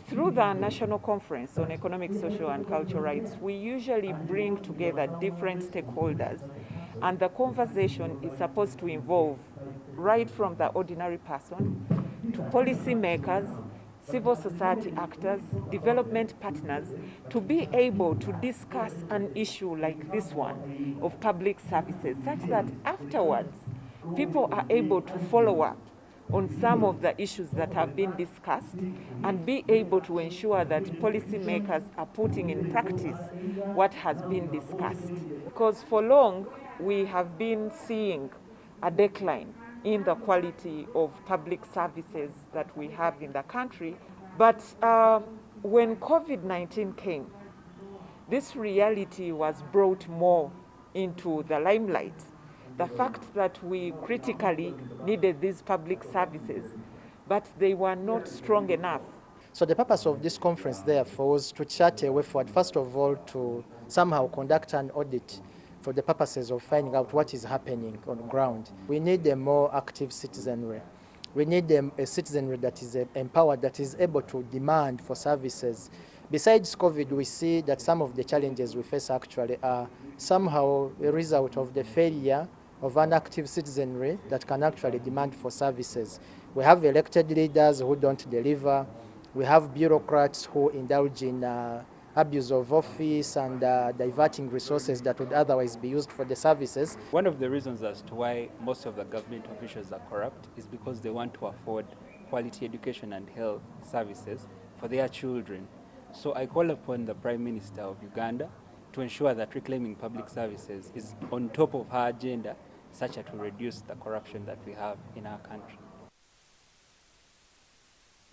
Through the National Conference on Economic, Social and Cultural Rights, we usually bring together different stakeholders, and the conversation is supposed to involve right from the ordinary person to policy makers, civil society actors, development partners, to be able to discuss an issue like this one of public services, such that afterwards people are able to follow up on some of the issues that have been discussed and be able to ensure that policymakers are putting in practice what has been discussed. Because for long, we have been seeing a decline in the quality of public services that we have in the country. But when COVID-19 came, this reality was brought more into the limelight. The fact that we critically needed these public services, but they were not strong enough. So the purpose of this conference, therefore, was to chart a way forward, first of all, to somehow conduct an audit for the purposes of finding out what is happening on the ground. We need a more active citizenry. We need a citizenry that is empowered, that is able to demand for services. Besides COVID, we see that some of the challenges we face actually are somehow a result of the failure of an active citizenry that can actually demand for services. We have elected leaders who don't deliver. We have bureaucrats who indulge in abuse of office and diverting resources that would otherwise be used for the services. One of the reasons as to why most of the government officials are corrupt is because they want to afford quality education and health services for their children. So I call upon the Prime Minister of Uganda to ensure that reclaiming public services is on top of her agenda, such as to reduce the corruption that we have in our country.